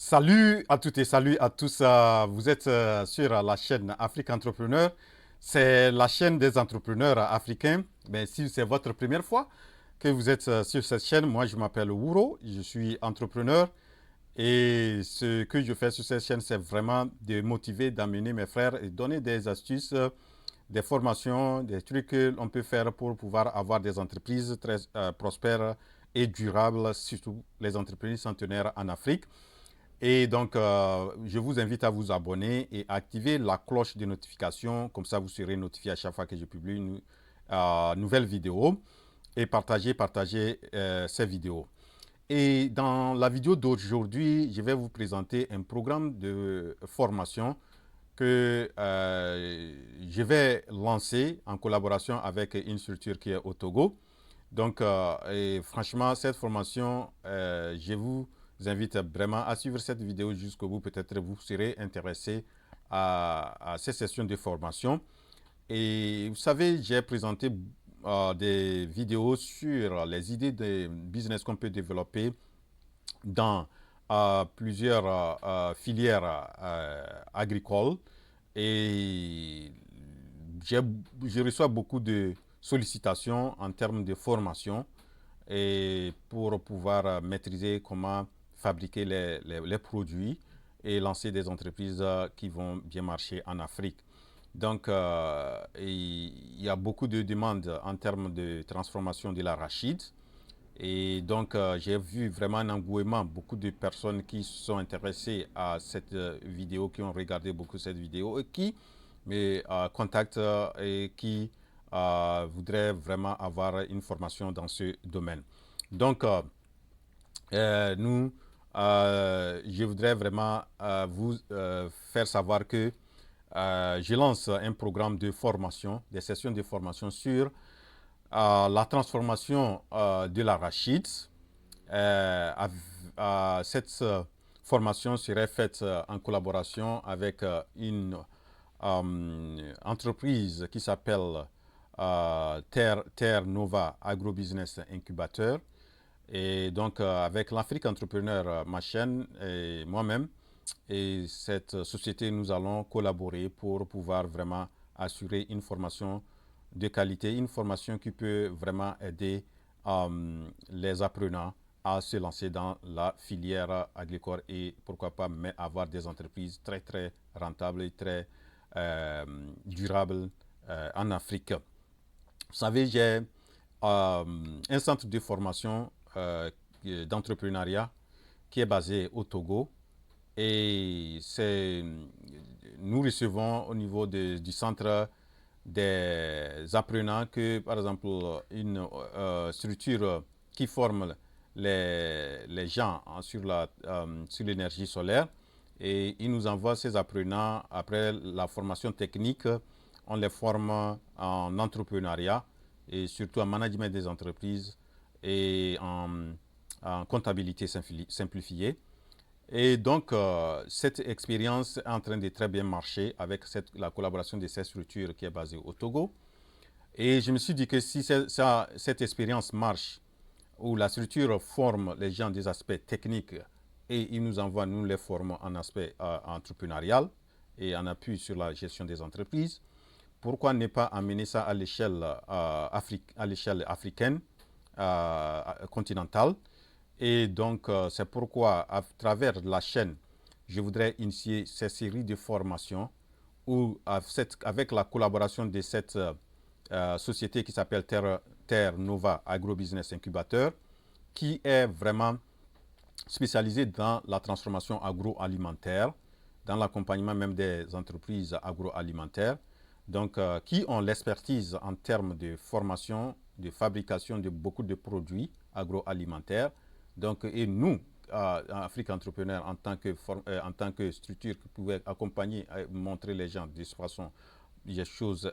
Salut à toutes et salut à tous. Vous êtes sur la chaîne Afrique Entrepreneur. C'est la chaîne des entrepreneurs africains. Mais si c'est votre première fois que vous êtes sur cette chaîne, moi je m'appelle Wuro, je suis entrepreneur et ce que je fais sur cette chaîne, c'est vraiment de motiver, d'amener mes frères et donner des astuces, des formations, des trucs que l'on peut faire pour pouvoir avoir des entreprises très prospères et durables, surtout les entreprises centenaires en Afrique. Et donc, je vous invite à vous abonner et à activer la cloche de notification. Comme ça, vous serez notifié à chaque fois que je publie une nouvelle vidéo. Et partagez ces vidéos. Et dans la vidéo d'aujourd'hui, je vais vous présenter un programme de formation que je vais lancer en collaboration avec une structure qui est au Togo. Donc, et franchement, cette formation, je vous invite vraiment à suivre cette vidéo jusqu'au bout. Peut-être vous serez intéressé à ces sessions de formation. Et vous savez, j'ai présenté des vidéos sur les idées de business qu'on peut développer dans plusieurs filières agricoles. Et j'ai- je reçois beaucoup de sollicitations en termes de formation et pour pouvoir maîtriser comment fabriquer les produits et lancer des entreprises qui vont bien marcher en Afrique. Donc, il y a beaucoup de demandes en termes de transformation de l'arachide. Et donc, j'ai vu vraiment un engouement, beaucoup de personnes qui sont intéressées à cette vidéo, qui ont regardé beaucoup cette vidéo et qui me contactent et qui voudraient vraiment avoir une formation dans ce domaine. Donc, je voudrais vraiment vous faire savoir que je lance un programme de formation, des sessions de formation sur la transformation de l'arachide. Cette formation serait faite en collaboration avec une entreprise qui s'appelle Terre Nova Agrobusiness Incubateur. Et donc, avec l'Afrique Entrepreneur, ma chaîne et moi-même, et cette société, nous allons collaborer pour pouvoir vraiment assurer une formation de qualité, une formation qui peut vraiment aider les apprenants à se lancer dans la filière agricole et pourquoi pas avoir des entreprises très très rentables et très euh, durables en Afrique. Vous savez, j'ai un centre de formation d'entrepreneuriat qui est basé au Togo et nous recevons au niveau du centre des apprenants que, par exemple, une structure qui forme les gens sur l'énergie solaire et ils nous envoient ces apprenants après la formation technique. On les forme en entrepreneuriat et surtout en management des entreprises et en comptabilité simplifiée. Et donc, cette expérience est en train de très bien marcher avec la collaboration de cette structure qui est basée au Togo. Et je me suis dit que si cette expérience marche, où la structure forme les gens des aspects techniques et ils nous envoient, nous les formons en aspect entrepreneurial et en appui sur la gestion des entreprises, pourquoi ne pas amener ça à l'échelle africaine, continentale. Et donc, c'est pourquoi, à travers la chaîne, je voudrais initier cette série de formations où, avec la collaboration de cette société qui s'appelle Terre Nova Agrobusiness Incubateur, qui est vraiment spécialisée dans la transformation agroalimentaire, dans l'accompagnement même des entreprises agroalimentaires, donc qui ont l'expertise en termes de formation, de fabrication de beaucoup de produits agroalimentaires. Donc, et nous, Afrique Entrepreneur, en tant que structure qui pouvait accompagner, montrer les gens de façon des choses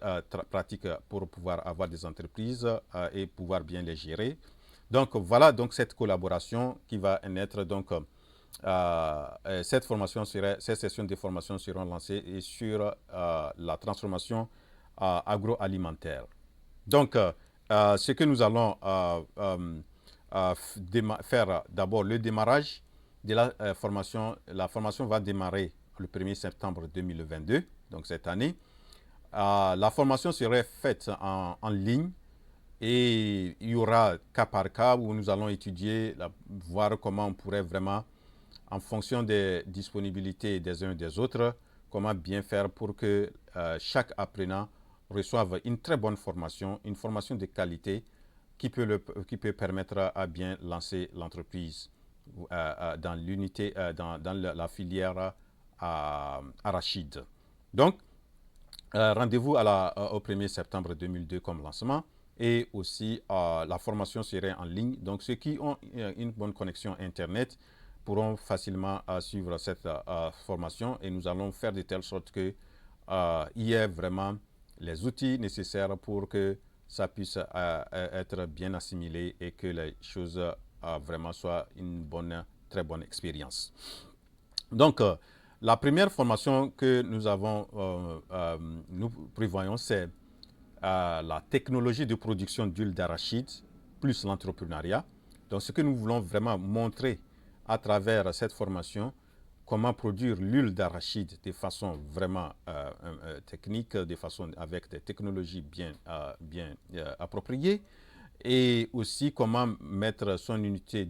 pratiques pour pouvoir avoir des entreprises et pouvoir bien les gérer. Donc voilà donc cette collaboration qui va naître. Donc ces sessions de formation seront lancées et sur la transformation agroalimentaire. Donc ce que nous allons faire d'abord le démarrage de la formation va démarrer le 1er septembre 2022, donc cette année. La formation serait faite en ligne et il y aura cas par cas où nous allons étudier, voir comment on pourrait vraiment, en fonction des disponibilités des uns et des autres, comment bien faire pour que chaque apprenant reçoive une très bonne formation, une formation de qualité qui peut permettre à bien lancer l'entreprise dans l'unité, dans la filière arachide. Donc, rendez-vous au 1er septembre 2002 comme lancement et aussi la formation serait en ligne. Donc, ceux qui ont une bonne connexion Internet pourront facilement suivre cette formation et nous allons faire de telle sorte qu'il y ait vraiment les outils nécessaires pour que ça puisse être bien assimilé et que les choses vraiment soient une très bonne expérience. Donc, la première formation que nous prévoyons, c'est la technologie de production d'huile d'arachide plus l'entrepreneuriat. Donc, ce que nous voulons vraiment montrer à travers cette formation, comment produire l'huile d'arachide de façon vraiment technique, avec des technologies bien appropriées, et aussi comment mettre son unité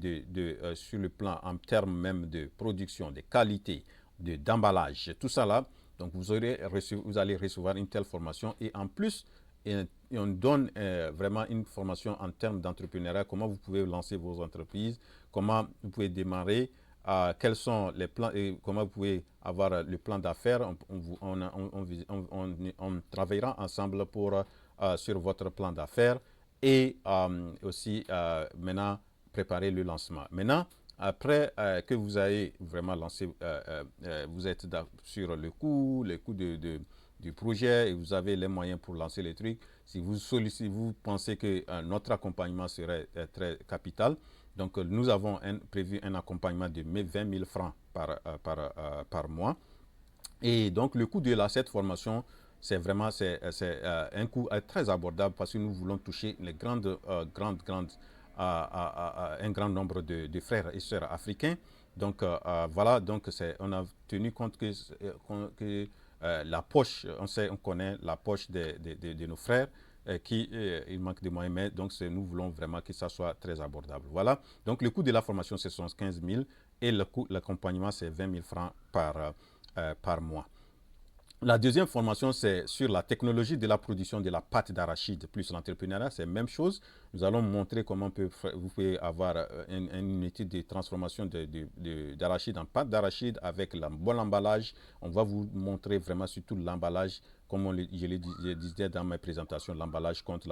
sur le plan en termes même de production, de qualité, d'emballage, tout ça là. Donc vous allez recevoir une telle formation et en plus, on donne vraiment une formation en termes d'entrepreneuriat, comment vous pouvez lancer vos entreprises, comment vous pouvez démarrer, quels sont les plans et comment vous pouvez avoir le plan d'affaires. On travaillera ensemble sur votre plan d'affaires et aussi maintenant préparer le lancement. Maintenant, après que vous avez vraiment lancé, vous êtes sur le coût du projet et vous avez les moyens pour lancer les trucs, si vous pensez que notre accompagnement serait très capital, donc nous avons prévu un accompagnement de 20 000 francs par mois. Et donc le coût de cette formation, c'est un coût très abordable parce que nous voulons toucher les un grand nombre de frères et sœurs africains. Donc voilà, donc on a tenu compte que la poche, on connaît la poche de nos frères il manque de moyens, mais donc nous voulons vraiment que ça soit très abordable. Voilà, donc le coût de la formation c'est 15 000 et l'accompagnement c'est 20 000 francs par mois. La deuxième formation, c'est sur la technologie de la production de la pâte d'arachide plus l'entrepreneuriat. C'est la même chose. Nous allons montrer comment vous pouvez avoir une unité de transformation d'arachide en pâte d'arachide avec le bon emballage. On va vous montrer vraiment surtout l'emballage, comme je le disais dans mes présentations, l'emballage compte.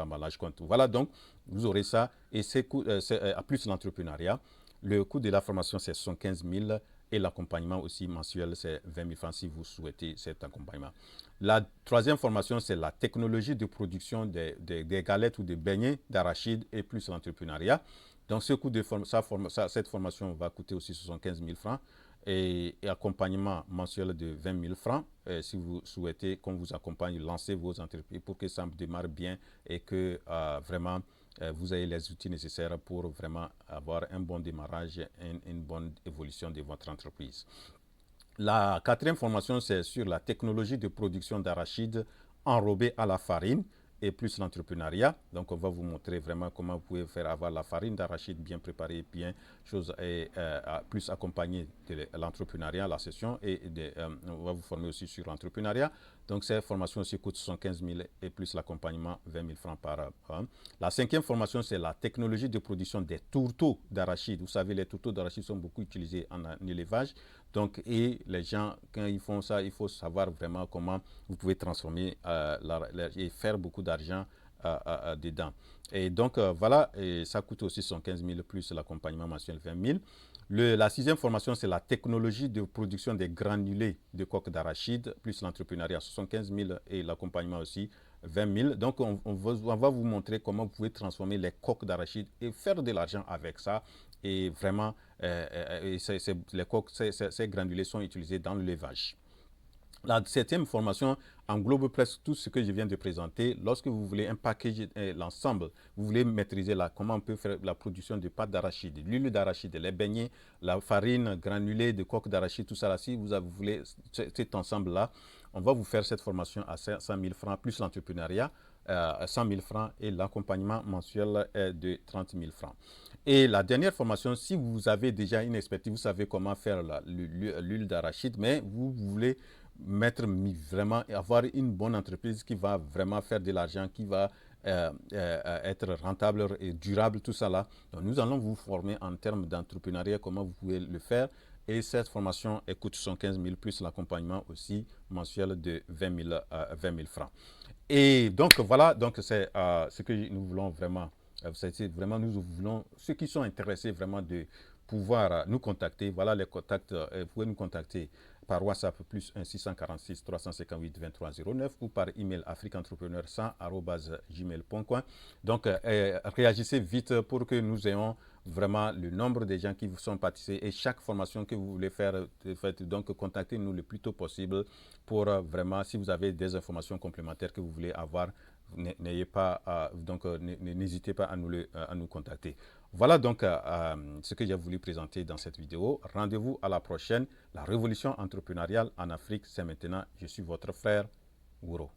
Voilà, donc vous aurez ça. Et c'est plus l'entrepreneuriat. Le coût de la formation, c'est 75 000. Et l'accompagnement aussi mensuel, c'est 20 000 francs si vous souhaitez cet accompagnement. La troisième formation, c'est la technologie de production des galettes ou des beignets d'arachide et plus l'entrepreneuriat. Donc, cette formation va coûter aussi 75 000 francs et accompagnement mensuel de 20 000 francs si vous souhaitez qu'on vous accompagne, lancer vos entreprises pour que ça démarre bien et que vraiment vous avez les outils nécessaires pour vraiment avoir un bon démarrage et une bonne évolution de votre entreprise. La quatrième formation, c'est sur la technologie de production d'arachide enrobée à la farine et plus l'entrepreneuriat. Donc, on va vous montrer vraiment comment vous pouvez faire avoir la farine d'arachide bien préparée, plus accompagnée de l'entrepreneuriat, la session, et on va vous former aussi sur l'entrepreneuriat. Donc, cette formation aussi coûte 75 000 et plus l'accompagnement 20 000 francs par an. La cinquième formation, c'est la technologie de production des tourteaux d'arachide. Vous savez, les tourteaux d'arachide sont beaucoup utilisés en élevage. Donc, et les gens, quand ils font ça, il faut savoir vraiment comment vous pouvez transformer et faire beaucoup d'argent dedans. Et donc, voilà, et ça coûte aussi 115 000 plus l'accompagnement mensuel 20 000. La sixième formation, c'est la technologie de production des granulés de coque d'arachide, plus l'entrepreneuriat, 75 000 et l'accompagnement aussi 20 000. Donc, on va vous montrer comment vous pouvez transformer les coques d'arachide et faire de l'argent avec ça. Et vraiment, ces granulés sont utilisés dans le levage. La septième formation englobe presque tout ce que je viens de présenter. Lorsque vous voulez un package, l'ensemble, vous voulez maîtriser comment on peut faire la production de pâte d'arachide, l'huile d'arachide, les beignets, la farine granulée de coque d'arachide, tout ça là. Si vous voulez cet ensemble-là, on va vous faire cette formation à 100 000 francs, plus l'entrepreneuriat, 100 000 francs et l'accompagnement mensuel est de 30 000 francs. Et la dernière formation, si vous avez déjà une expertise, vous savez comment faire l'huile d'arachide, mais vous voulez vraiment avoir une bonne entreprise qui va vraiment faire de l'argent, qui va être rentable et durable, tout ça là. Donc, nous allons vous former en termes d'entrepreneuriat, comment vous pouvez le faire. Et cette formation coûte 75 000 plus l'accompagnement aussi mensuel de 20 000 francs. Et donc voilà, donc c'est ce que nous voulons vraiment. Vraiment, nous voulons, ceux qui sont intéressés vraiment de pouvoir nous contacter, voilà les contacts, vous pouvez nous contacter par WhatsApp plus 1 646 358 23 09 ou par email africantrepreneur100@gmail.com. Donc réagissez vite pour que nous ayons vraiment le nombre de gens qui vous sont participés et chaque formation que vous voulez faire, donc contactez-nous le plus tôt possible pour vraiment, si vous avez des informations complémentaires que vous voulez avoir, n'ayez pas, n'hésitez pas à nous contacter. Voilà donc ce que j'ai voulu présenter dans cette vidéo. Rendez-vous à la prochaine. La révolution entrepreneuriale en Afrique, c'est maintenant. Je suis votre frère Wouro.